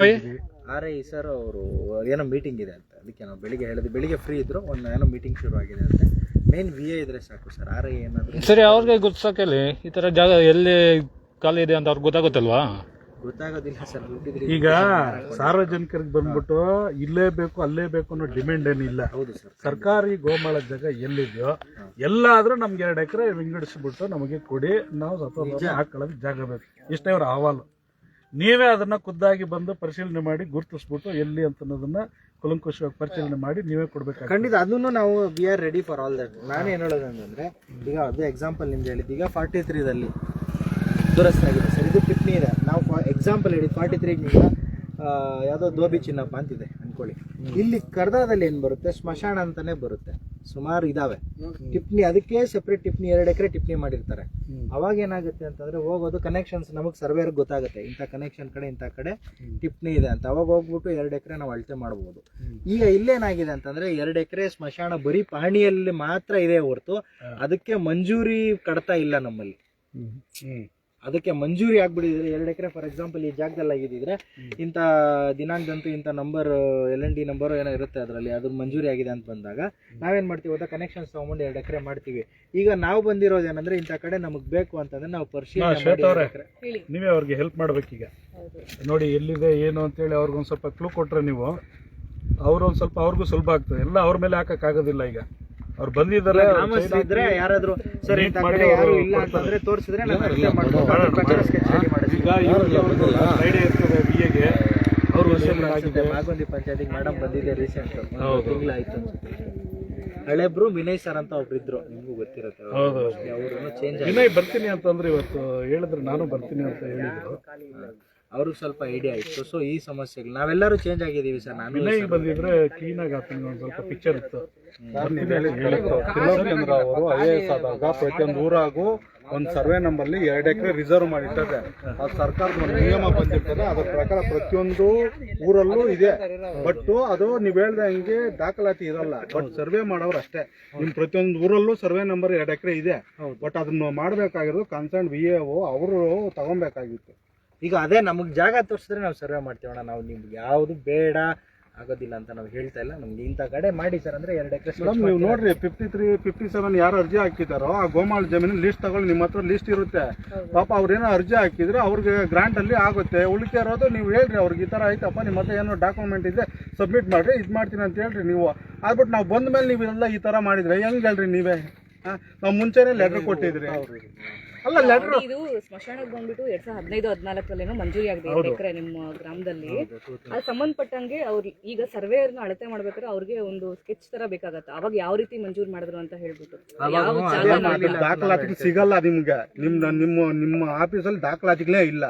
R I sir ಅವರು ಏನೋ meeting ಇದೆ ಅಂತ, ಅದಕ್ಕೆ ನಾವು ಬೆಳಿಗ್ಗೆ ಹೇಳಿದ್ವಿ, ಬೆಳಿಗ್ಗೆ ಫ್ರೀ ಇದ್ರು, ಒಂದು ಏನೋ ಮೀಟಿಂಗ್ ಶುರು ಆಗಿದೆ ಅಂತ. ಮೇನ್ ವಿ ಎ ಇದ್ರೆ ಸಾಕು ಸರ್, ಆರ್ ಐ ಏನಾದರೂ ಸರಿ ಅವ್ರಿಗೆ ಗುರ್ಸಕ್ಕಲ್ಲಿ ಈ ಥರ ಜಾಗ ಎಲ್ಲಿ ಖಾಲಿ ಇದೆ ಅಂತ ಅವ್ರಿಗೆ ಗೊತ್ತಾಗುತ್ತಲ್ವಾ? ಗೊತ್ತಾಗೋದಿಲ್ಲ ಸರ್. ಈಗ ಸಾರ್ವಜನಿಕರಿಗೆ ಬಂದ್ಬಿಟ್ಟು ಇಲ್ಲೇ ಬೇಕು ಅಲ್ಲೇ ಬೇಕು ಅನ್ನೋ ಡಿಮ್ಯಾಂಡ್ ಏನಿಲ್ಲ. ಹೌದು ಸರ್, ಸರ್ಕಾರಿ ಗೋಮಾಳ ಜಾಗ ಎಲ್ಲಿದೆಯೋ ಎಲ್ಲಾದ್ರೂ ನಮ್ಗೆ 2 ಎಕರೆ ವಿಂಗಡಿಸ್ಬಿಟ್ಟು ನಮಗೆ ಕೊಡಿ, ನಾವು ಸ್ವಲ್ಪ ಹಾಕೊಳ್ಳೋದು ಜಾಗ ಬೇಕು, ಇಷ್ಟೇ ಅವ್ರ ಅಹವಾಲು. ನೀವೇ ಅದನ್ನ ಖುದ್ದಾಗಿ ಬಂದು ಪರಿಶೀಲನೆ ಮಾಡಿ ಗುರುತಿಸ್ಬಿಟ್ಟು ಎಲ್ಲಿ ಅಂತ ಅನ್ನೋದನ್ನ ಕುಲಂಕುಷವಾಗಿ ಪರಿಶೀಲನೆ ಮಾಡಿ ನೀವೇ ಕೊಡ್ಬೇಕು. ಖಂಡಿತ ಅದನ್ನು ನಾವು we are ready for all that. ನಾನು ಏನು ಹೇಳೋದಂದ್ರೆ, ಈಗ ಅದು ಎಕ್ಸಾಂಪಲ್ ನಿಮ್ಗೆ ಹೇಳಿದ್ದು, ಈಗ 43ದಲ್ಲಿ ದುರಸ್ತಿ ಆಗಿದೆ ಸರ್, ಇದು ಟಿಪ್ಪಣಿ ಇದೆ. ನಾವು ಎಕ್ಸಾಂಪಲ್ ಹೇಳಿ 43ಗೆ ಈಗ ಯಾವುದೋ ದೋಬಿ ಚಿನ್ನಪ್ಪ ಅಂತಿದೆ ಅನ್ಕೊಳ್ಳಿ, ಇಲ್ಲಿ ಕರ್ದಾದಲ್ಲಿ ಏನು ಬರುತ್ತೆ, ಸ್ಮಶಾನ ಅಂತಾನೆ ಬರುತ್ತೆ, ಸುಮಾರು ಇದಾವೆ ಟಿಪ್ಪಣಿ, ಅದಕ್ಕೆ ಸೆಪ್ರೇಟ್ ಟಿಪ್ಪಣಿ 2 ಎಕರೆ ಟಿಪ್ಪಣಿ ಮಾಡಿರ್ತಾರೆ. ಅವಾಗ ಏನಾಗುತ್ತೆ ಅಂತಂದ್ರೆ ಹೋಗೋದು ಕನೆಕ್ಷನ್ಸ್ ನಮಗೆ ಸರ್ವೇರ್ ಗೊತ್ತಾಗುತ್ತೆ, ಇಂಥ ಕನೆಕ್ಷನ್ ಕಡೆ ಇಂಥ ಕಡೆ ಟಿಪ್ಪಣಿ ಇದೆ ಅಂತ. ಅವಾಗ ಹೋಗ್ಬಿಟ್ಟು 2 ಎಕರೆ ನಾವು ಅಳತೆ ಮಾಡ್ಬೋದು. ಈಗ ಇಲ್ಲೇನಾಗಿದೆ ಅಂತಂದ್ರೆ 2 ಎಕರೆ ಸ್ಮಶಾನ ಬರೀ ಪಹಣಿಯಲ್ಲಿ ಮಾತ್ರ ಇದೆ ಹೊರತು ಅದಕ್ಕೆ ಮಂಜೂರಿ ಕಡ್ತಾ ಇಲ್ಲ ನಮ್ಮಲ್ಲಿ. ಅದಕ್ಕೆ ಮಂಜೂರಿ ಆಗ್ಬಿಟ್ಟಿದ್ರೆ 2 ಎಕರೆ ಫಾರ್ ಎಕ್ಸಾಂಪಲ್ ಈ ಜಾಗದಲ್ಲಿ ಆಗಿದ್ದಿದ್ರೆ ಇಂಥ ದಿನಾಂಕದಂತೂ ಇಂಥ ನಂಬರ್ LND ನಂಬರ್ ಏನೋ ಇರುತ್ತೆ ಅದರಲ್ಲಿ, ಅದ್ರ ಮಂಜೂರಿ ಆಗಿದೆ ಅಂತ ಬಂದಾಗ ನಾವೇನ್ ಮಾಡ್ತೀವಿ ಗೊತ್ತಾ, ಕನೆಕ್ಷನ್ಸ್ ತಗೊಂಡು 2 ಎಕರೆ ಮಾಡ್ತೀವಿ. ಈಗ ನಾವು ಬಂದಿರೋದು ಏನಂದ್ರೆ ಇಂಥ ಕಡೆ ನಮಗ್ ಬೇಕು ಅಂತಂದ್ರೆ ನಾವು ಪರಿಶೀಲನೆ ನೀವೇ ಅವ್ರಿಗೆ ಹೆಲ್ಪ್ ಮಾಡ್ಬೇಕೀಗ. ನೋಡಿ ಎಲ್ಲಿದೆ ಏನು ಅಂತೇಳಿ ಅವ್ರಿಗೊಂದು ಸ್ವಲ್ಪ ಕ್ಲೂ ಕೊಟ್ರೆ ನೀವು, ಅವ್ರೊಂದು ಸ್ವಲ್ಪ ಅವ್ರಿಗೂ ಸುಲಭ ಆಗ್ತದೆ. ಎಲ್ಲ ಅವ್ರ ಮೇಲೆ ಹಾಕಕ್ ಆಗೋದಿಲ್ಲ. ಈಗ ಅವ್ರು ಬಂದಿದ್ದಾರೆ ಇದ್ರೆ ಯಾರಾದ್ರೂ ಸರಿ ಯಾರು ಇಲ್ಲ ಅಂತಂದ್ರೆ ತೋರಿಸಿದ್ರೆ ಐಡಿಯಾ ಇರ್ತದೆ ವಿಎಗೆ. ಅವರು ಮಾಗೊಂದಿ ಪಂಚಾಯತಿಗೆ ಮೇಡಮ್ ಬಂದಿದೆ ರೀಸೆಂಟ್, ತಿಂಗಳಾಯ್ತು ಅನ್ಸುತ್ತೆ. ಹಳೆಬ್ರು ವಿನಯ್ ಸರ್ ಅಂತ ಒಬ್ರು ಇದ್ರು, ನಿಮ್ಗೂ ಗೊತ್ತಿರುತ್ತೆ. ಅವರು ಚೇಂಜ್ ವಿನಯ್ ಬರ್ತೀನಿ ಅಂತಂದ್ರೆ ಇವತ್ತು ಹೇಳಿದ್ರು, ನಾನು ಬರ್ತೀನಿ ಅಂತ ಹೇಳಿದ್ರು. ಅವ್ರಿಗೆ ಸ್ವಲ್ಪ ಐಡಿಯಾ ಇತ್ತು. ಸೊ ಈ ಸಮಸ್ಯೆಗಳು ನಾವೆಲ್ಲರೂ ಚೇಂಜ್ ಆಗಿದ್ದೀವಿ ಸರ್. ನಾನು ವಿನಯ್ ಬಂದಿದ್ರೆ ಕ್ಲೀನ್ ಆಗಿ ಆಗ್ತೀನಿ, ಒಂದು ಸ್ವಲ್ಪ ಪಿಕ್ಚರ್ ಇತ್ತು. ಅವರು IAS ಆದಾಗ ಪ್ರತಿಯೊಂದು ಊರಾಗೂ ಒಂದು ಸರ್ವೆ ನಂಬರ್ಲಿ 2 ಎಕರೆ ರಿಸರ್ವ್ ಮಾಡಿರ್ತದೆ. ಅದು ಸರ್ಕಾರದ ಒಂದು ನಿಯಮ ಬಂದಿರ್ತದೆ, ಅದ್ರ ಪ್ರಕಾರ ಪ್ರತಿಯೊಂದು ಊರಲ್ಲೂ ಇದೆ. ಬಟ್ ಅದು ನೀವ್ ಹೇಳ್ದೆ ಹಂಗೆ ದಾಖಲಾತಿ ಇರಲ್ಲ, ಬಟ್ ಸರ್ವೆ ಮಾಡೋರು ಅಷ್ಟೇ. ನಿಮ್ ಪ್ರತಿಯೊಂದು ಊರಲ್ಲೂ ಸರ್ವೆ ನಂಬರ್ 2 ಎಕರೆ ಇದೆ, ಬಟ್ ಅದನ್ನ ಮಾಡ್ಬೇಕಾಗಿರೋದು ಕನ್ಸರ್ನ್ VAO ಅವರು ತಗೊಬೇಕಾಗಿತ್ತು. ಈಗ ಅದೇ ನಮಗೆ ಜಾಗ ತೋರಿಸಿದ್ರೆ ನಾವು ಸರ್ವೆ ಮಾಡ್ತೀವಣ್ಣ. ನಾವು ನಿಮ್ಗೆ ಯಾವುದು ಬೇಡ ಆಗೋದಿಲ್ಲ ಅಂತ ನಾವು ಹೇಳ್ತಾ ಇಲ್ಲ. ನಮ್ಗೆ ಇಂಥ ಕಡೆ ಮಾಡಿ ಸರ್ ಅಂದ್ರೆ 2 ಎಕರೆ. ನೀವು ನೋಡ್ರಿ 53, 57 ಯಾರು ಅರ್ಜಿ ಹಾಕಿದಾರೋ ಆ ಗೋಮಾಳ ಜಮೀನು ಲಿಸ್ಟ್ ತಗೊಳ್ಳಿ, ನಿಮ್ಮ ಹತ್ರ ಲಿಸ್ಟ್ ಇರುತ್ತೆ. ಪಾಪ ಅವ್ರೇನೋ ಅರ್ಜಿ ಹಾಕಿದ್ರೆ ಅವ್ರಿಗೆ ಗ್ರಾಂಟ್ ಅಲ್ಲಿ ಆಗುತ್ತೆ. ಉಳಿಕೆ ಇರೋದು ನೀವು ಹೇಳ್ರಿ ಅವ್ರಿಗೆ ಈ ತರ ಆಯ್ತಪ್ಪ, ನಿಮ್ಮ ಹತ್ರ ಏನೋ ಡಾಕ್ಯುಮೆಂಟ್ ಇದೆ ಸಬ್ಮಿಟ್ ಮಾಡ್ರಿ, ಇದು ಮಾಡ್ತೀನಿ ಅಂತ ಹೇಳ್ರಿ ನೀವು. ಆಗ್ಬಿಟ್ಟು ನಾವು ಬಂದ ಮೇಲೆ ನೀವೆಲ್ಲ ಈ ತರ ಮಾಡಿದ್ರೆ ಹೆಂಗ್ ಹೇಳ್ರಿ ನೀವೇ? ನಾವು ಮುಂಚೆನೆ ಲೆಟರ್ ಕೊಟ್ಟಿದ್ರಿ. ಅಲ್ಲ ಲೆಟರ್ ಇದು ಸ್ಮಶಾನಕ್ಕೆ ಬಂದ್ಬಿಟ್ಟು 2015-14 ಮಂಜೂರಿ ಆಗಿದೆ 2 ಎಕರೆ ನಿಮ್ಮ ಗ್ರಾಮದಲ್ಲಿ. ಅದು ಸಂಬಂಧಪಟ್ಟಂಗೆ ಅವ್ರು ಈಗ ಸರ್ವೇರ್ನ ಅಳತೆ ಮಾಡ್ಬೇಕಾದ್ರೆ ಅವ್ರಿಗೆ ಒಂದು ಸ್ಕೆಚ್ ತರ ಬೇಕಾಗತ್ತೆ. ಅವಾಗ ಯಾವ ರೀತಿ ಮಂಜೂರು ಮಾಡಿದ್ರು ಅಂತ ಹೇಳ್ಬಿಟ್ಟು ದಾಖಲಾತಿ ಸಿಗಲ್ಲ ನಿಮ್ಗೆ. ನಿಮ್ಮ ಆಫೀಸಲ್ಲಿ ದಾಖಲಾತಿಗಳೇ ಇಲ್ಲ.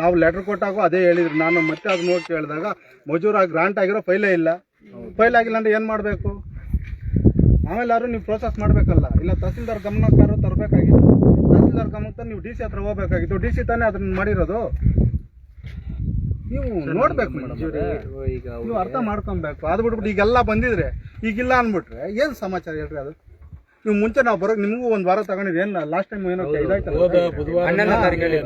ನಾವು ಲೆಟರ್ ಕೊಟ್ಟಾಗ ಅದೇ ಹೇಳಿದ್ರು. ನಾನು ಮತ್ತೆ ಅದು ನೋಡಿ ಕೇಳಿದಾಗ ಮಂಜೂರಾಗಿ ಗ್ರಾಂಟ್ ಆಗಿರೋ ಫೈಲೇ ಇಲ್ಲ. ಫೈಲ್ ಆಗಿಲ್ಲ ಅಂದ್ರೆ ಏನ್ ಮಾಡ್ಬೇಕು? ಆಮೇಲೆ ನೀವು ಪ್ರೋಸೆಸ್ ಮಾಡ್ಬೇಕಲ್ಲ. ಇಲ್ಲ ತಹಸೀಲ್ದಾರ್ ಗಮನಕ್ಕಾರು ತರಬೇಕಾಗಿತ್ತು. ತಹಸೀಲ್ದಾರ್ ಗಮನಕ್ಕೆ ನೀವು DC ಹತ್ರ ಹೋಗ್ಬೇಕಾಗಿತ್ತು. DC ತಾನೇ ಅದನ್ನ ಮಾಡಿರೋದು. ನೀವು ನೋಡ್ಬೇಕು, ಈಗ ನೀವು ಅರ್ಥ ಮಾಡ್ಕೊಬೇಕು. ಅದು ಬಿಟ್ಬಿಟ್ಟು ಈಗೆಲ್ಲ ಬಂದಿದ್ರೆ ಈಗಿಲ್ಲ ಅನ್ಬಿಟ್ರೆ ಏನ್ ಸಮಾಚಾರ ಹೇಳ್ರಿ? ಅದು ನೀವು ಮುಂಚೆ ನಾವು ಬರೋಕ್ ನಿಮಗೂ 1 ವಾರ ತಗೊಂಡಿದ್ರೆ ಏನ್ ಲಾಸ್ಟ್ ಟೈಮ್ ಏನೋ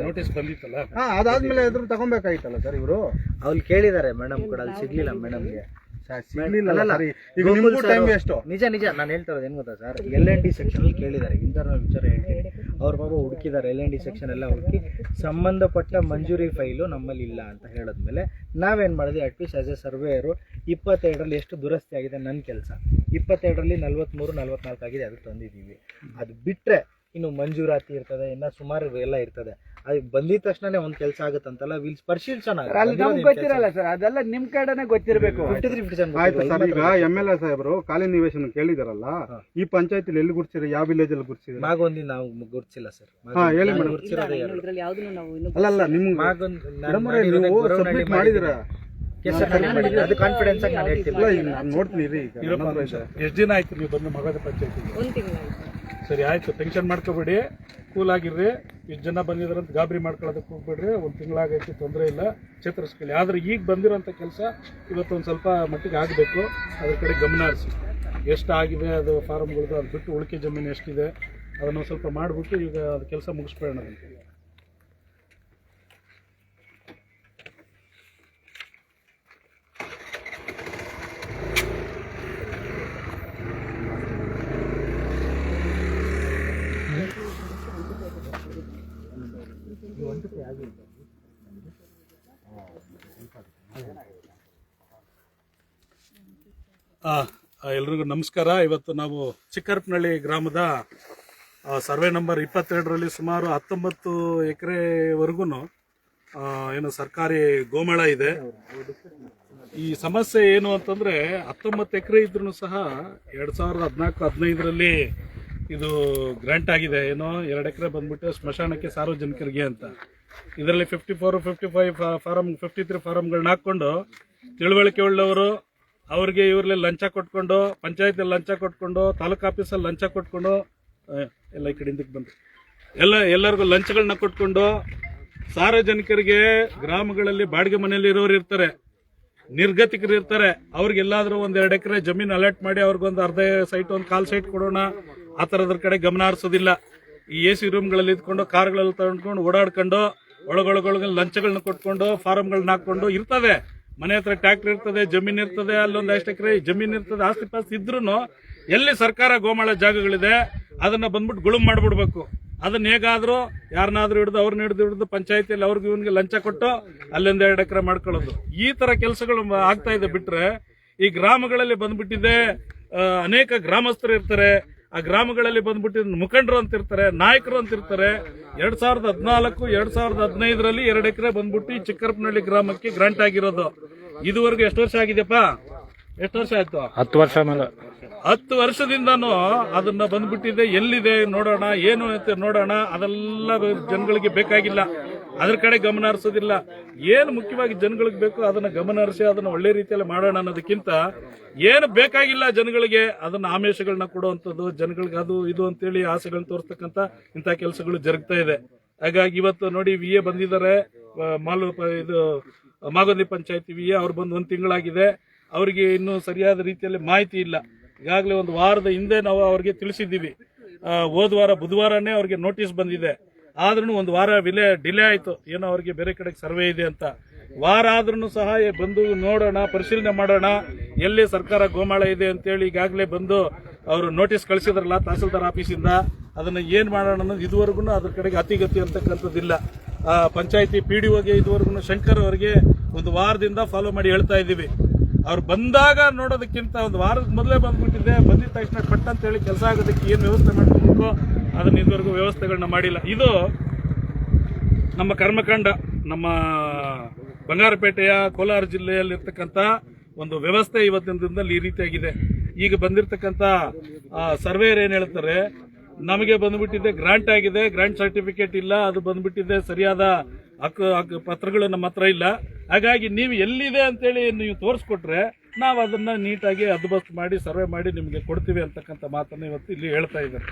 ನೋಟಿಸ್ ಬಂದಿತ್ತಲ್ಲ, ಅದಾದ್ಮೇಲೆ ಎದುರು ತಗೊಬೇಕಾಗಿತ್ತಲ್ಲ ಸರ್ ಇವರು. ಅವ್ರು ಕೇಳಿದ್ದಾರೆ ಮೇಡಮ್ ಕೂಡ, ಅಲ್ಲಿ ಸಿಗ್ಲಿಲ್ಲ ಮೇಡಮ್ಗೆ. ನಿಜ ನಾನು ಹೇಳ್ತಾ ಇರೋದು ಏನ್ ಗೊತ್ತಾ ಸರ್, LND ಸೆಕ್ಷನ್ ಅಲ್ಲಿ ಕೇಳಿದ್ದಾರೆ. ಇಂಟರ್ನಲ್ ವಿಚಾರ ಹೇಳ್ತೀನಿ, ಅವ್ರ ಬಾಬಾ ಹುಡುಕಿದ್ದಾರೆ. LND ಸೆಕ್ಷನ್ ಎಲ್ಲ ಹುಡುಕಿ ಸಂಬಂಧಪಟ್ಟ ಮಂಜೂರಿ ಫೈಲು ನಮ್ಮಲ್ಲಿ ಇಲ್ಲ ಅಂತ ಹೇಳಿದ್ಮೇಲೆ ನಾವೇನ್ ಮಾಡಿದ್ವಿ, ಅಟ್ಲೀಸ್ಟ್ ಆಸ್ ಎ ಸರ್ವೇಯರು 22ರಲ್ಲಿ ಎಷ್ಟು ದುರಸ್ತಿ ಆಗಿದೆ ನನ್ನ ಕೆಲಸ, 22ರಲ್ಲಿ 43, 44 ಆಗಿದೆ, ಅದು ತಂದಿದ್ದೀವಿ. ಅದು ಬಿಟ್ರೆ ಇನ್ನು ಮಂಜೂರಾತಿ ಇರ್ತದೆ, ಇನ್ನ ಸುಮಾರು ಎಲ್ಲ ಇರ್ತದೆ. ಅದು ಬಂದಿದ ತಕ್ಷಣನೇ ಒಂದ್ ಕೆಲಸ ಆಗುತ್ತಂತಲ್ಲ, ವಿಲ್ ಪರಿಶೀಲಿಸೋಣ. ಗೊತ್ತಿರಲ್ಲ ಸರ್, ಅದೆಲ್ಲ ನಿಮ್ ಕಡೆನೆ ಗೊತ್ತಿರಬೇಕು. ಆಯ್ತು ಸರ್, ಈಗ MLA ಸಾಹೇಬರು ಖಾಲಿ ನಿವೇಶನ ಕೇಳಿದಾರಲ್ಲ, ಈ ಪಂಚಾಯತಿಲಿ ಎಲ್ಲಿ ಗುರ್ಸಿರಿ? ಯಾವ ವಿಲೇಜ್ ಅಲ್ಲಿ ಗುರ್ಸಿರಿ? ಮಾಗೊಂದಿ ನಾವು ಗುರ್ಸಿಲ್ಲ ಸರ್. ಹೇಳಿ ಮೇಡಮ್. ಅಲ್ಲ ನಿಮ್ಗೆ ನೀವು ಸಬ್ಮಿಟ್ ಮಾಡಿದಿರ? ಅದು ಕಾನ್ಫಿಡೆನ್ಸ್ ಆಗಿ ನಾನು ಹೇಳ್ತಿಲ್ಲ. ನಾನು ನೋಡ್ತೀನಿ ರೀ. ಈಗ ಎಷ್ಟು ದಿನ ಆಯ್ತು ನೀವು ಬಂದು ಮಗದ ಪಂಚಾಯತಿಗೆ? 1 ತಿಂಗಳು. ಸರಿ ಆಯ್ತು, ಟೆನ್ಷನ್ ಮಾಡ್ಕೋಬೇಡಿ, ಕೂಲ್ ಆಗಿರ್ರಿ. ಇಷ್ಟು ಜನ ಬಂದಿದ್ರಂತ ಗಾಬರಿ ಮಾಡ್ಕೊಳ್ಳೋದಕ್ಕೆ ಹೋಗ್ಬೇಡ್ರಿ. 1 ತಿಂಗಳಾಗೈತಿ, ತೊಂದರೆ ಇಲ್ಲ, ಚೇತರಿಸ್ಕೊಳ್ಳಿ. ಆದ್ರೆ ಈಗ ಬಂದಿರೋಂಥ ಕೆಲಸ ಇವತ್ತೊಂದು ಸ್ವಲ್ಪ ಮಟ್ಟಿಗೆ ಆಗಬೇಕು. ಅದ್ರ ಕಡೆ ಗಮನ ಹರಿಸಿ. ಎಷ್ಟಾಗಿದೆ ಅದು ಫಾರ್ಮ್ಗಳದ್ದು, ಅದು ಬಿಟ್ಟು ಉಳಿಕೆ ಜಮೀನು ಎಷ್ಟಿದೆ ಅದನ್ನು ಸ್ವಲ್ಪ ಮಾಡಿಬಿಟ್ಟು ಈಗ ಅದು ಕೆಲಸ ಮುಗಿಸ್ಬೇಡ. ಎಲ್ರಿಗೂ ನಮಸ್ಕಾರ. ಇವತ್ತು ನಾವು ಚಿಕ್ಕರ್ಪನಹಳ್ಳಿ ಗ್ರಾಮದ ಸರ್ವೆ ನಂಬರ್ 22ರಲ್ಲಿ ಸುಮಾರು 19 ಎಕರೆವರೆಗೂ ಏನು ಸರ್ಕಾರಿ ಗೋಮಾಳ ಇದೆ. ಈ ಸಮಸ್ಯೆ ಏನು ಅಂತಂದ್ರೆ 19 ಎಕರೆ ಇದ್ರೂ ಸಹ 2014-15ರಲ್ಲಿ ಇದು ಗ್ರಾಂಟ್ ಆಗಿದೆ. ಏನೋ 2 ಎಕರೆ ಬಂದ್ಬಿಟ್ಟು ಸ್ಮಶಾನಕ್ಕೆ ಸಾರ್ವಜನಿಕರಿಗೆ ಅಂತ. ಇದರಲ್ಲಿ 54, 55 ಫಾರಂ, 53 ಫಾರಂಗಳನ್ನ ಹಾಕೊಂಡು ತಿಳುವಳಿಕೆ ಉಳ್ಳವರು ಅವ್ರಿಗೆ ಇವ್ರಲ್ಲಿ ಲಂಚ ಕೊಟ್ಕೊಂಡು, ಪಂಚಾಯತಿಯಲ್ಲಿ ಲಂಚ ಕೊಟ್ಕೊಂಡು, ತಾಲೂಕು ಆಫೀಸಲ್ಲಿ ಲಂಚ ಕೊಟ್ಕೊಂಡು, ಎಲ್ಲ ಈ ಕಡೆ ಹಿಂದಕ್ಕೆ ಬಂದು ಎಲ್ಲರಿಗೂ ಲಂಚಗಳನ್ನ ಕೊಟ್ಕೊಂಡು ಸಾರ್ವಜನಿಕರಿಗೆ ಗ್ರಾಮಗಳಲ್ಲಿ ಬಾಡಿಗೆ ಮನೆಯಲ್ಲಿ ಇರೋರು ಇರ್ತಾರೆ, ನಿರ್ಗತಿಕರು ಇರ್ತಾರೆ, ಅವ್ರಿಗೆಲ್ಲಾದ್ರೂ 1-2 ಎಕರೆ ಜಮೀನು ಅಲಾಟ್ ಮಾಡಿ ಅವ್ರಿಗೊಂದು ಅರ್ಧ ಸೈಟ್, ಒಂದು ಕಾಲ್ ಸೈಟ್ ಕೊಡೋಣ, ಆ ಥರದ್ರ ಕಡೆ ಗಮನ ಹರಿಸೋದಿಲ್ಲ. ಈ AC ರೂಮ್ಗಳಲ್ಲಿ ಇದ್ಕೊಂಡು ಕಾರ್ಗಳಲ್ಲಿ ತಗೊಂಡ್ಕೊಂಡು ಓಡಾಡ್ಕೊಂಡು ಒಳಗೊಳಗೊಳಗೆ ಲಂಚಗಳನ್ನ ಕೊಟ್ಕೊಂಡು ಫಾರಂಗಳನ್ನ ಹಾಕೊಂಡು ಇರ್ತದೆ. ಮನೆ ಹತ್ರ ಟ್ರ್ಯಾಕ್ಟರ್ ಇರ್ತದೆ, ಜಮೀನ್ ಇರ್ತದೆ, ಅಲ್ಲೊಂದು 2 ಎಕರೆ ಜಮೀನ್ ಇರ್ತದೆ, ಆಸ್ತಿ ಪಾಸ್ತಿ ಇದ್ರೂ ಎಲ್ಲಿ ಸರ್ಕಾರ ಗೋಮಾಳ ಜಾಗಗಳಿದೆ ಅದನ್ನ ಬಂದ್ಬಿಟ್ಟು ಗುಳುಂ ಮಾಡ್ಬಿಡ್ಬೇಕು. ಅದನ್ನ ಹೇಗಾದ್ರೂ ಯಾರನ್ನಾದ್ರೂ ಅವ್ರನ್ನ ಹಿಡಿದು ಪಂಚಾಯತಿಯಲ್ಲಿ ಅವ್ರಿಗೆ ಇವನ್ಗೆ ಲಂಚ ಕೊಟ್ಟು ಅಲ್ಲೊಂದು 2 ಎಕರೆ ಮಾಡ್ಕೊಳ್ಳೋದು, ಈ ತರ ಕೆಲಸಗಳು ಆಗ್ತಾ ಇದೆ. ಬಿಟ್ರೆ ಈ ಗ್ರಾಮಗಳಲ್ಲಿ ಬಂದ್ಬಿಟ್ಟಿದೆ, ಅನೇಕ ಗ್ರಾಮಸ್ಥರು ಇರ್ತಾರೆ, ಆ ಗ್ರಾಮಗಳಲ್ಲಿ ಬಂದ್ಬಿಟ್ಟು ಮುಖಂಡರು ಅಂತ ಇರ್ತಾರೆ, ನಾಯಕರು ಅಂತ ಇರ್ತಾರೆ. 2014-2015ರಲ್ಲಿ 2 ಎಕರೆ ಬಂದ್ಬಿಟ್ಟು ಈ ಚಿಕ್ಕರ್ಪನಹಳ್ಳಿ ಗ್ರಾಮಕ್ಕೆ ಗ್ರಾಂಟ್ ಆಗಿರೋದು. ಇದುವರೆಗೂ ಎಷ್ಟು ವರ್ಷ ಆಗಿದೆಯಪ್ಪ? ಎಷ್ಟು ವರ್ಷ ಆಯ್ತು? 10 ವರ್ಷ ಮೇಲೆ. 10 ವರ್ಷದಿಂದನೂ ಅದನ್ನ ಬಂದ್ಬಿಟ್ಟಿದೆ. ಎಲ್ಲಿದೆ ನೋಡೋಣ, ಏನು ಅಂತ ನೋಡೋಣ, ಅದೆಲ್ಲ ಜನಗಳಿಗೆ ಬೇಕಾಗಿಲ್ಲ. ಅದ್ರ ಕಡೆ ಗಮನ ಹರಿಸೋದಿಲ್ಲ. ಏನು ಮುಖ್ಯವಾಗಿ ಜನಗಳಿಗೆ ಬೇಕು ಅದನ್ನ ಗಮನ ಹರಿಸಿ ಅದನ್ನ ಒಳ್ಳೆ ರೀತಿಯಲ್ಲಿ ಮಾಡೋಣ ಅನ್ನೋದಕ್ಕಿಂತ ಏನು ಬೇಕಾಗಿಲ್ಲ ಜನಗಳಿಗೆ ಅದನ್ನ ಆಮಿಷಗಳನ್ನ ಕೊಡುವಂಥದ್ದು, ಜನಗಳಿಗೆ ಅದು ಇದು ಅಂತೇಳಿ ಆಸೆಗಳನ್ನ ತೋರಿಸ್ತಕ್ಕಂಥ ಇಂಥ ಕೆಲಸಗಳು ಜರುಗ್ತಾ ಇದೆ. ಹಾಗಾಗಿ ಇವತ್ತು ನೋಡಿ VA ಬಂದಿದ್ದಾರೆ, ಇದು ಮಾಗೋದಿ ಪಂಚಾಯತಿ VA ಅವ್ರು ಬಂದು 1 ತಿಂಗಳಾಗಿದೆ. ಅವರಿಗೆ ಇನ್ನೂ ಸರಿಯಾದ ರೀತಿಯಲ್ಲಿ ಮಾಹಿತಿ ಇಲ್ಲ. ಈಗಾಗಲೇ 1 ವಾರದ ಹಿಂದೆ ನಾವು ಅವ್ರಿಗೆ ತಿಳಿಸಿದ್ದೀವಿ. ಹೋದ ವಾರ ಬುಧವಾರನೇ ಅವ್ರಿಗೆ ನೋಟಿಸ್ ಬಂದಿದೆ. ಆದ್ರೂ 1 ವಾರ ಡಿಲೇ ಆಯ್ತು, ಏನೋ ಅವ್ರಿಗೆ ಬೇರೆ ಕಡೆಗೆ ಸರ್ವೆ ಇದೆ ಅಂತ. ವಾರ ಆದ್ರೂ ಸಹ ಬಂದು ನೋಡೋಣ, ಪರಿಶೀಲನೆ ಮಾಡೋಣ, ಎಲ್ಲಿ ಸರ್ಕಾರ ಗೋಮಾಳ ಇದೆ ಅಂತೇಳಿ ಈಗಾಗಲೇ ಬಂದು ಅವರು ನೋಟಿಸ್ ಕಳಿಸಿದ್ರಲ್ಲ ತಹಸೀಲ್ದಾರ್ ಆಫೀಸಿಂದ, ಅದನ್ನ ಏನ್ ಮಾಡೋಣ ಅನ್ನೋದು ಇದುವರೆಗೂ ಅದ್ರ ಕಡೆಗೆ ಅತಿಗತಿ ಅಂತಕ್ಕಂಥದ್ದಿಲ್ಲ. ಪಂಚಾಯತಿ PDOಗೆ ಇದುವರೆಗೂ ಶಂಕರ್ ಅವರಿಗೆ 1 ವಾರದಿಂದ ಫಾಲೋ ಮಾಡಿ ಹೇಳ್ತಾ ಇದ್ದೀವಿ. ಅವ್ರು ಬಂದಾಗ ನೋಡೋದಕ್ಕಿಂತ 1 ವಾರದ ಮೊದಲೇ ಬಂದ್ಬಿಟ್ಟಿದೆ. ಬಂದಿದ ತಕ್ಷಣ ಕಟ್ ಅಂತ ಹೇಳಿ ಕೆಲಸ ಆಗೋದಕ್ಕೆ ಏನು ವ್ಯವಸ್ಥೆ ಮಾಡ್ಕೋಬೇಕು ಅದನ್ನ ಇದುವರೆಗೂ ವ್ಯವಸ್ಥೆಗಳನ್ನ ಮಾಡಿಲ್ಲ. ಇದು ನಮ್ಮ ಕರ್ಮಕಾಂಡ, ನಮ್ಮ ಬಂಗಾರಪೇಟೆಯ ಕೋಲಾರ ಜಿಲ್ಲೆಯಲ್ಲಿರ್ತಕ್ಕಂಥ ಒಂದು ವ್ಯವಸ್ಥೆ ಇವತ್ತಿನ ದಿನದಲ್ಲಿ ಈ ರೀತಿಯಾಗಿದೆ. ಈಗ ಬಂದಿರತಕ್ಕಂಥ ಸರ್ವೇಯರ್ ಏನ್ ಹೇಳ್ತಾರೆ, ನಮಗೆ ಬಂದ್ಬಿಟ್ಟಿದೆ ಗ್ರಾಂಟ್ ಆಗಿದೆ, ಗ್ರಾಂಟ್ ಸರ್ಟಿಫಿಕೇಟ್ ಇಲ್ಲ, ಅದು ಬಂದ್ಬಿಟ್ಟಿದೆ ಸರಿಯಾದ ಹಕ್ಕು ಪತ್ರಗಳು ನಮ್ಮ ಹತ್ರ ಇಲ್ಲ. ಹಾಗಾಗಿ ನೀವು ಎಲ್ಲಿದೆ ಅಂತೇಳಿ ನೀವು ತೋರಿಸ್ಕೊಟ್ರೆ ನಾವು ಅದನ್ನ ನೀಟಾಗಿ ಹದ್ದುಬಸ್ತು ಮಾಡಿ ಸರ್ವೆ ಮಾಡಿ ನಿಮಗೆ ಕೊಡ್ತೀವಿ ಅಂತಕ್ಕಂಥ ಮಾತನ್ನ ಇವತ್ತು ಇಲ್ಲಿ ಹೇಳ್ತಾ ಇದ್ದಾರೆ.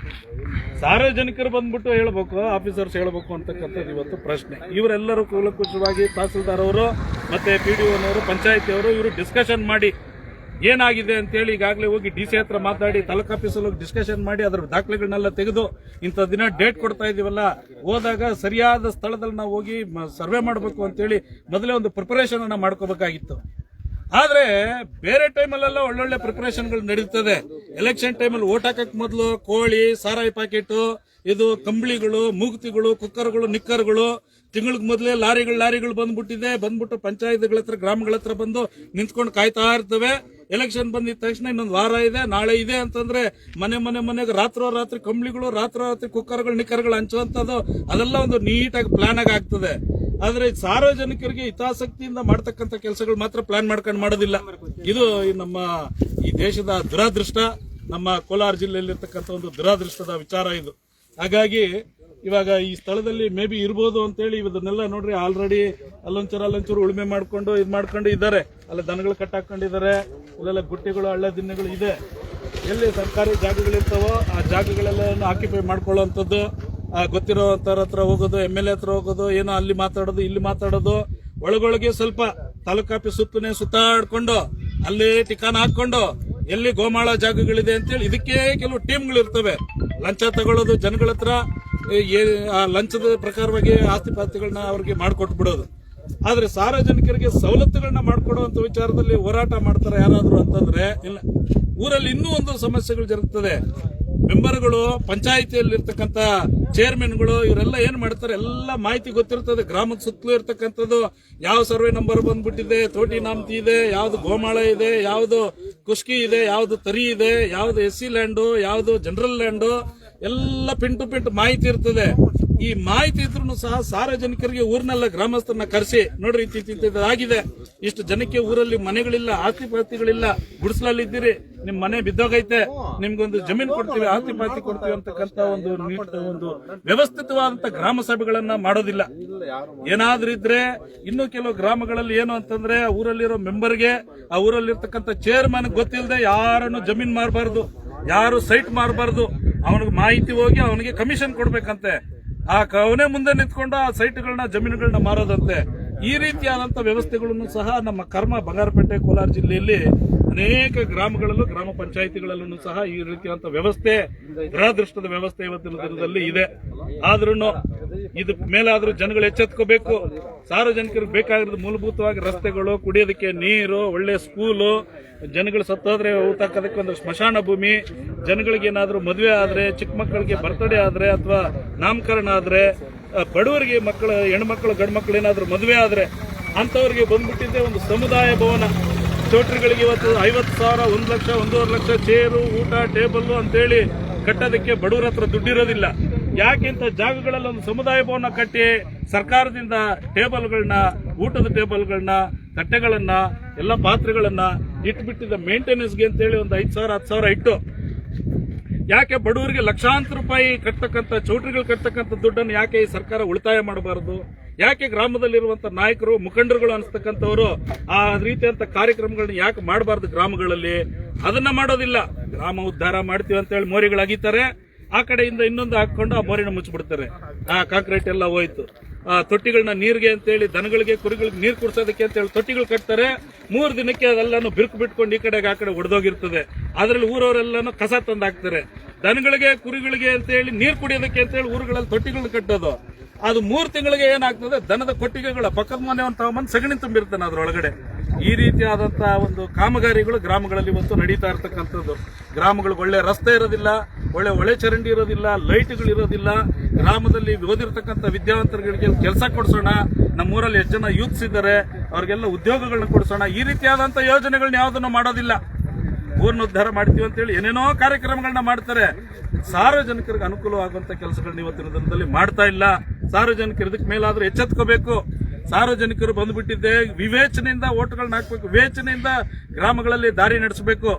ಸಾರ್ವಜನಿಕರು ಬಂದ್ಬಿಟ್ಟು ಹೇಳ್ಬೇಕು, ಆಫೀಸರ್ಸ್ ಹೇಳ್ಬೇಕು ಅಂತಕ್ಕಂಥದ್ದು ಇವತ್ತು ಪ್ರಶ್ನೆ. ಇವರೆಲ್ಲರೂ ಕೂಲಂಕುಷವಾಗಿ ತಹಸೀಲ್ದಾರ್ ಅವರು ಮತ್ತೆ PDOನವರು, ಪಂಚಾಯತಿಯವರು ಇವರು ಡಿಸ್ಕಷನ್ ಮಾಡಿ ಏನಾಗಿದೆ ಅಂತೇಳಿ ಈಗಾಗಲೇ ಹೋಗಿ DC ಹತ್ರ ಮಾತಾಡಿ, ತಾಲೂಕು ಆಫೀಸಲ್ಲಿ ಹೋಗಿ ಡಿಸ್ಕಷನ್ ಮಾಡಿ ಅದರ ದಾಖಲೆಗಳನ್ನೆಲ್ಲ ತೆಗೆದು ಇಂಥ ದಿನ ಡೇಟ್ ಕೊಡ್ತಾ ಇದೀವಲ್ಲ, ಹೋದಾಗ ಸರಿಯಾದ ಸ್ಥಳದಲ್ಲಿ ನಾವು ಹೋಗಿ ಸರ್ವೆ ಮಾಡಬೇಕು ಅಂತೇಳಿ ಮೊದಲೇ ಒಂದು ಪ್ರಿಪರೇಷನ್ ಅನ್ನ ಮಾಡ್ಕೋಬೇಕಾಗಿತ್ತು. ಆದ್ರೆ ಬೇರೆ ಟೈಮಲ್ಲೆಲ್ಲ ಒಳ್ಳೊಳ್ಳೆ ಪ್ರಿಪರೇಷನ್ಗಳು ನಡೀತದೆ. ಎಲೆಕ್ಷನ್ ಟೈಮಲ್ಲಿ ಓಟ್ ಹಾಕಕ್ ಮೊದಲು ಕೋಳಿ, ಸಾರಾಯಿ ಪ್ಯಾಕೆಟ್, ಇದು ಕಂಬಳಿಗಳು, ಮೂಗುತಿಗಳು, ಕುಕ್ಕರ್ಗಳು, ನಿಕ್ಕರ್ಗಳು, ತಿಂಗಳಿಗೆ ಮೊದಲೇ ಲಾರಿಗಳು ಬಂದ್ಬಿಟ್ಟು ಪಂಚಾಯತ್ಗಳ ಹತ್ರ, ಗ್ರಾಮಗಳ ಹತ್ರ ಬಂದು ನಿಂತ್ಕೊಂಡು ಕಾಯ್ತಾ ಇರ್ತವೆ. ಎಲೆಕ್ಷನ್ ಬಂದಿದ ತಕ್ಷಣ ಇನ್ನೊಂದು ವಾರ ಇದೆ, ನಾಳೆ ಇದೆ ಅಂತಂದ್ರೆ ಮನೆಗೆ ರಾತ್ರಿ ಕಂಬಳಿಗಳು, ರಾತ್ರಿ ಕುಕ್ಕರ್ಗಳು, ನಿಕ್ಕರ್ಗಳು ಹಂಚುವಂತದ್ದು ಅದೆಲ್ಲ ಒಂದು ನೀಟಾಗಿ ಪ್ಲಾನ್ ಆಗಿ ಆಗ್ತದೆ. ಆದ್ರೆ ಸಾರ್ವಜನಿಕರಿಗೆ ಹಿತಾಸಕ್ತಿಯಿಂದ ಮಾಡ್ತಕ್ಕಂಥ ಕೆಲಸಗಳು ಮಾತ್ರ ಪ್ಲಾನ್ ಮಾಡ್ಕೊಂಡು ಮಾಡೋದಿಲ್ಲ. ಇದು ನಮ್ಮ ಈ ದೇಶದ ದುರಾದೃಷ್ಟ, ನಮ್ಮ ಕೋಲಾರ ಜಿಲ್ಲೆಯಲ್ಲಿರ್ತಕ್ಕಂಥ ಒಂದು ದುರಾದೃಷ್ಟದ ವಿಚಾರ ಇದು. ಹಾಗಾಗಿ ಇವಾಗ ಈ ಸ್ಥಳದಲ್ಲಿ ಮೇ ಬಿ ಇರ್ಬೋದು ಅಂತೇಳಿ ಇದನ್ನೆಲ್ಲ ನೋಡ್ರಿ, ಆಲ್ರೆಡಿ ಅಲ್ಲೊಂಚೂರು ಉಳುಮೆ ಮಾಡ್ಕೊಂಡು ಇದ್ದಾರೆ. ಅಲ್ಲಿ ದನಗಳು ಕಟ್ಟಾಕೊಂಡಿದ್ದಾರೆ, ಇಲ್ಲೆಲ್ಲ ಗುಟ್ಟಿಗಳು, ಹಳ್ಳ ದಿನ್ನೆಗಳು ಇದೆ. ಎಲ್ಲಿ ಸರ್ಕಾರಿ ಜಾಗಗಳಿರ್ತಾವೋ ಆ ಜಾಗಗಳೆಲ್ಲ ಆಕ್ಯುಪೈ ಮಾಡ್ಕೊಳ್ಳುವಂಥದ್ದು, ಗೊತ್ತಿರೋಂಥವ್ರ ಹತ್ರ ಹೋಗೋದು, MLA ಹತ್ರ ಹೋಗೋದು, ಏನೋ ಅಲ್ಲಿ ಮಾತಾಡೋದು, ಇಲ್ಲಿ ಮಾತಾಡೋದು, ಒಳಗೊಳಗೆ ಸ್ವಲ್ಪ ತಾಲೂಕು ಆಫೀಸ್ ಸುತ್ತಾಡ್ಕೊಂಡು ಅಲ್ಲಿ ಟಿಕಾನ ಹಾಕೊಂಡು ಎಲ್ಲಿ ಗೋಮಾಳ ಜಾಗಗಳಿದೆ ಅಂತೇಳಿ ಇದಕ್ಕೆ ಕೆಲವು ಟೀಮ್ಗಳು ಇರ್ತವೆ. ಲಂಚ ತಗೊಳ್ಳೋದು, ಜನಗಳ ಹತ್ರ ಆ ಲಂಚದ ಪ್ರಕಾರವಾಗಿ ಆಸ್ತಿ ಪಾಸ್ತಿಗಳನ್ನ ಅವ್ರಿಗೆ ಮಾಡಿಕೊಟ್ಟು ಬಿಡೋದು. ಆದ್ರೆ ಸಾರ್ವಜನಿಕರಿಗೆ ಸವಲತ್ತುಗಳನ್ನ ಮಾಡಿಕೊಡುವಂತ ವಿಚಾರದಲ್ಲಿ ಹೋರಾಟ ಮಾಡ್ತಾರೆ ಯಾರಾದ್ರೂ ಅಂತಂದ್ರೆ ಇಲ್ಲ. ಊರಲ್ಲಿ ಇನ್ನೂ ಒಂದು ಸಮಸ್ಯೆಗಳು ಜರುಗ್ತದೆ. ಮೆಂಬರ್ಗಳು, ಪಂಚಾಯಿತಿಯಲ್ಲಿ ಇರ್ತಕ್ಕಂಥ ಚೇರ್ಮನ್ಗಳು ಇವರೆಲ್ಲ ಏನ್ ಮಾಡ್ತಾರೆ, ಎಲ್ಲ ಮಾಹಿತಿ ಗೊತ್ತಿರ್ತದೆ. ಗ್ರಾಮದ ಸುತ್ತಲೂ ಇರ್ತಕ್ಕಂಥದ್ದು ಯಾವ ಸರ್ವೆ ನಂಬರ್ ಬಂದ್ಬಿಟ್ಟಿದೆ, ತೋಟಿ ನಾಮತಿ ಇದೆ, ಯಾವ್ದು ಗೋಮಾಳ ಇದೆ, ಯಾವ್ದು ಕುಷ್ಕಿ ಇದೆ, ಯಾವ್ದು ತರಿ ಇದೆ, ಯಾವ್ದು SC ಲ್ಯಾಂಡು, ಯಾವ್ದು ಜನರಲ್ ಲ್ಯಾಂಡು, ಎಲ್ಲ ಪಿನ್ ಟು ಪಿನ್ ಮಾಹಿತಿ ಇರ್ತದೆ. ಈ ಮಾಹಿತಿ ಇದ್ರೂ ಸಹ ಸಾರ್ವಜನಿಕರಿಗೆ ಊರಿನೆಲ್ಲ ಗ್ರಾಮಸ್ಥರನ್ನ ಕರೆಸಿ, ನೋಡ್ರಿ ಆಗಿದೆ, ಇಷ್ಟು ಜನಕ್ಕೆ ಊರಲ್ಲಿ ಮನೆಗಳಿಲ್ಲ, ಆಸ್ತಿ ಪಾಸ್ತಿಗಳಿಲ್ಲ, ಗುಡಿಸಲಲ್ಲಿದ್ದೀರಿ, ನಿಮ್ ಮನೆ ಬಿದ್ದೋಗೈತೆ, ನಿಮ್ಗೊಂದು ಜಮೀನು ಕೊಡ್ತೀವಿ, ಆಸ್ತಿ ಪಾಸ್ತಿ ಕೊಡ್ತೀವಿ ಅಂತಕ್ಕಂತ ಒಂದು ವ್ಯವಸ್ಥಿತವಾದಂತ ಗ್ರಾಮ ಸಭೆಗಳನ್ನ ಮಾಡೋದಿಲ್ಲ. ಏನಾದ್ರೂ ಇದ್ರೆ ಇನ್ನು ಕೆಲವು ಗ್ರಾಮಗಳಲ್ಲಿ ಏನು ಅಂತಂದ್ರೆ, ಊರಲ್ಲಿರೋ ಮೆಂಬರ್ಗೆ, ಆ ಊರಲ್ಲಿರ್ತಕ್ಕಂಥ ಚೇರ್ಮನ್ ಗೊತ್ತಿಲ್ಲದೆ ಯಾರನ್ನು ಜಮೀನ್ ಮಾರಬಾರ್ದು, ಯಾರು ಸೈಟ್ ಮಾರಬಾರ್ದು, ಅವನಿಗೆ ಮಾಹಿತಿ ಹೋಗಿ ಅವನಿಗೆ ಕಮಿಷನ್ ಕೊಡ್ಬೇಕಂತೆ. ಅವನೇ ಮುಂದೆ ನಿಂತ್ಕೊಂಡು ಆ ಸೈಟ್ಗಳನ್ನ, ಜಮೀನುಗಳನ್ನ ಮಾರೋದಂತೆ. ಈ ರೀತಿಯಾದಂತಹ ವ್ಯವಸ್ಥೆಗಳನ್ನು ಸಹ ನಮ್ಮ ಕರ್ಮ ಬಂಗಾರಪೇಟೆ, ಕೋಲಾರ ಜಿಲ್ಲೆಯಲ್ಲಿ ಅನೇಕ ಗ್ರಾಮಗಳಲ್ಲೂ, ಗ್ರಾಮ ಪಂಚಾಯಿತಿಗಳಲ್ಲೂ ಸಹ ಈ ರೀತಿಯಾದಂತಹ ವ್ಯವಸ್ಥೆ, ದುರಾದೃಷ್ಟದ ವ್ಯವಸ್ಥೆ ಇವತ್ತಿನ ದಿನದಲ್ಲಿ ಇದೆ. ಆದ್ರೂ ಇದು ಮೇಲಾದ್ರೂ ಜನಗಳು ಎಚ್ಚೆತ್ಕೋಬೇಕು. ಸಾರ್ವಜನಿಕರಿಗೆ ಬೇಕಾಗಿರೋದು ಮೂಲಭೂತವಾಗಿ ರಸ್ತೆಗಳು, ಕುಡಿಯೋದಕ್ಕೆ ನೀರು, ಒಳ್ಳೆ ಸ್ಕೂಲು, ಜನಗಳು ಸತ್ತೋದ್ರೆ ಊಟ ಹಾಕೋದಕ್ಕೆ ಒಂದು ಸ್ಮಶಾನ ಭೂಮಿ, ಜನಗಳಿಗೆ ಏನಾದ್ರೂ ಮದುವೆ ಆದ್ರೆ, ಚಿಕ್ಕ ಮಕ್ಕಳಿಗೆ ಬರ್ತ್ಡೇ ಆದ್ರೆ ಅಥವಾ ನಾಮಕರಣ ಆದ್ರೆ, ಬಡವರಿಗೆ ಮಕ್ಕಳು, ಹೆಣ್ಮಕ್ಳು, ಗಂಡು ಮಕ್ಕಳು ಏನಾದ್ರೂ ಮದುವೆ ಆದ್ರೆ ಅಂತವರಿಗೆ ಬಂದ್ಬಿಟ್ಟಿದ್ದೆ ಒಂದು ಸಮುದಾಯ ಭವನ. ಚೌಟ್ರಿಗಳಿಗೆ ಇವತ್ತು 50,000, 1 ಲಕ್ಷ, 1.5 ಲಕ್ಷ ಚೇರು, ಊಟ, ಟೇಬಲ್ ಅಂತೇಳಿ ಕಟ್ಟೋದಕ್ಕೆ ಬಡವರ ಹತ್ರ ದುಡ್ಡಿರೋದಿಲ್ಲ. ಯಾಕೆಂತ ಜಾಗಗಳಲ್ಲಿ ಒಂದು ಸಮುದಾಯ ಭವನ ಕಟ್ಟಿ ಸರ್ಕಾರದಿಂದ ಟೇಬಲ್ಗಳನ್ನ, ಊಟದ ಟೇಬಲ್ಗಳನ್ನ, ತಟ್ಟೆಗಳನ್ನ, ಎಲ್ಲ ಪಾತ್ರೆಗಳನ್ನ ಇಟ್ಬಿಟ್ಟಿದ್ದ ಮೇಂಟೆನೆನ್ಸ್ಗೆ ಅಂತೇಳಿ ಒಂದು 5,000, 10,000 ಇಟ್ಟು, ಯಾಕೆ ಬಡವರಿಗೆ ಲಕ್ಷಾಂತರ ರೂಪಾಯಿ ಕಟ್ತಕ್ಕಂಥ ಚೌಟ್ರಿಗಳು ಕಟ್ತಕ್ಕಂಥ ದುಡ್ಡನ್ನು ಯಾಕೆ ಈ ಸರ್ಕಾರ ಉಳಿತಾಯ ಮಾಡಬಾರದು? ಯಾಕೆ ಗ್ರಾಮದಲ್ಲಿರುವಂತ ನಾಯಕರು, ಮುಖಂಡರುಗಳು ಅನಿಸ್ತಕ್ಕಂಥವರು ಆ ರೀತಿಯಂತ ಕಾರ್ಯಕ್ರಮಗಳನ್ನ ಯಾಕೆ ಮಾಡಬಾರ್ದು ಗ್ರಾಮಗಳಲ್ಲಿ? ಅದನ್ನ ಮಾಡೋದಿಲ್ಲ. ಗ್ರಾಮ ಉದ್ಧಾರ ಮಾಡ್ತೀವಿ ಅಂತ ಹೇಳಿ ಮೋರಿಗಳು ಅಗಿತಾರೆ, ಆ ಕಡೆಯಿಂದ ಇನ್ನೊಂದು ಹಾಕೊಂಡು ಆ ಮೋರಿನ ಮುಚ್ಚಿಬಿಡ್ತಾರೆ. ಆ ಕಾಂಕ್ರೀಟ್ ಎಲ್ಲ ಹೋಯ್ತು. ತೊಟ್ಟಿಗಳನ್ನ ನೀರಿಗೆ ಅಂತೇಳಿ, ದನಗಳಿಗೆ, ಕುರಿಗಳಿಗೆ ನೀರು ಕುಡಿಸೋದಕ್ಕೆ ಅಂತೇಳಿ ತೊಟ್ಟಿಗಳು ಕಟ್ತಾರೆ. 3 ದಿನಕ್ಕೆ ಅದೆಲ್ಲಾನು ಬಿರುಕು ಬಿಟ್ಕೊಂಡು ಈ ಕಡೆಗೆ ಆ ಕಡೆ ಒಡೆದೋಗಿರ್ತದೆ. ಅದರಲ್ಲಿ ಊರವರೆಲ್ಲಾನು ಕಸ ತಂದು ಹಾಕ್ತಾರೆ. ದನಗಳಿಗೆ, ಕುರಿಗಳಿಗೆ ಅಂತೇಳಿ ನೀರು ಕುಡಿಯೋದಕ್ಕೆ ಅಂತೇಳಿ ಊರುಗಳಲ್ಲಿ ತೊಟ್ಟಿಗಳನ್ನ ಕಟ್ಟೋದು. ಅದು 3 ತಿಂಗಳಿಗೆ ಏನಾಗ್ತದೆ, ದನದ ಕೊಟ್ಟಿಗೆಗಳ ಪಕ್ಕದ ಮನೆ ಒಂದು ತಗೊಂಬಂದು ಸಗಣಿ ತುಂಬಿರ್ತಾನೆ ಅದರೊಳಗಡೆ. ಈ ರೀತಿಯಾದಂತಹ ಒಂದು ಕಾಮಗಾರಿಗಳು ಗ್ರಾಮಗಳಲ್ಲಿ ಇವತ್ತು ನಡೀತಾ ಇರ್ತಕ್ಕಂಥದ್ದು. ಗ್ರಾಮಗಳಿಗೆ ಒಳ್ಳೆ ರಸ್ತೆ ಇರೋದಿಲ್ಲ, ಒಳ್ಳೆ ಒಳೆ ಚರಂಡಿ ಇರೋದಿಲ್ಲ, ಲೈಟ್ಗಳು ಇರೋದಿಲ್ಲ. ಗ್ರಾಮದಲ್ಲಿ ಓದಿರ್ತಕ್ಕಂಥ ವಿದ್ಯಾವಂತರಿಗೆ ಕೆಲಸ ಕೊಡಿಸೋಣ, ನಮ್ಮೂರಲ್ಲಿ ಎಷ್ಟು ಜನ ಯೂತ್ಸ್ ಇದ್ದಾರೆ ಅವ್ರಿಗೆಲ್ಲ ಉದ್ಯೋಗಗಳನ್ನ ಕೊಡಿಸೋಣ. ಈ ರೀತಿಯಾದಂತಹ ಯೋಜನೆಗಳನ್ನ ಯಾವುದನ್ನು ಮಾಡೋದಿಲ್ಲ. ಊರನ್ನ ಉದ್ಧಾರ ಮಾಡ್ತೀವಿ ಅಂತೇಳಿ ಏನೇನೋ ಕಾರ್ಯಕ್ರಮಗಳನ್ನ ಮಾಡ್ತಾರೆ. ಸಾರ್ವಜನಿಕರಿಗೆ ಅನುಕೂಲವಾಗುವಂತ ಕೆಲಸಗಳನ್ನ ಇವತ್ತಿನ ದಿನದಲ್ಲಿ ಮಾಡ್ತಾ ಇಲ್ಲ. ಸಾರ್ವಜನಿಕರು ಇದಕ್ಕೆ ಮೇಲಾದ್ರೂ ಎಚ್ಚೆತ್ಕೋಬೇಕು. ಸಾರ್ವಜನಿಕರು ಬಂದ್ಬಿಟ್ಟಿದ್ದೆ, ವಿವೇಚನೆಯಿಂದ ಓಟ್ಗಳನ್ನ ಹಾಕ್ಬೇಕು, ವಿವೇಚನೆಯಿಂದ ಗ್ರಾಮಗಳಲ್ಲಿ ದಾರಿ ನಡೆಸಬೇಕು.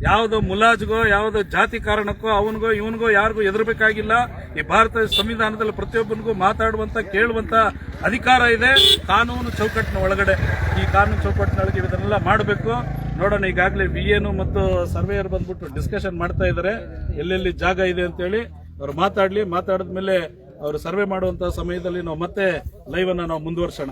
ಯಾವುದೋ ಮುಲಾಜ್ಗೋ, ಯಾವುದೋ ಜಾತಿ ಕಾರಣಕ್ಕೋ, ಅವನಿಗೋ ಇವನಿಗೋ ಯಾರಿಗೂ ಎದುರಬೇಕಾಗಿಲ್ಲ. ಈ ಭಾರತ ಸಂವಿಧಾನದಲ್ಲಿ ಪ್ರತಿಯೊಬ್ಬನಿಗೂ ಮಾತಾಡುವಂತ, ಕೇಳುವಂತ ಅಧಿಕಾರ ಇದೆ ಕಾನೂನು ಚೌಕಟ್ಟಿನ ಒಳಗಡೆ. ಈ ಕಾನೂನು ಚೌಕಟ್ಟಿನೊಳಗೆ ಇದನ್ನೆಲ್ಲ ಮಾಡಬೇಕು. ನೋಡೋಣ, ಈಗಾಗಲೇ VA ಮತ್ತು ಸರ್ವೇಯರ್ ಬಂದ್ಬಿಟ್ಟು ಡಿಸ್ಕಷನ್ ಮಾಡ್ತಾ ಇದ್ದಾರೆ ಎಲ್ಲೆಲ್ಲಿ ಜಾಗ ಇದೆ ಅಂತೇಳಿ. ಅವ್ರು ಮಾತಾಡಿದ್ಮೇಲೆ ಅವರು ಸರ್ವೆ ಮಾಡುವಂತ ಸಮಯದಲ್ಲಿ ನಾವು ಮತ್ತೆ ಲೈವ್ ಅನ್ನ ನಾವು ಮುಂದುವರ್ಸೋಣ.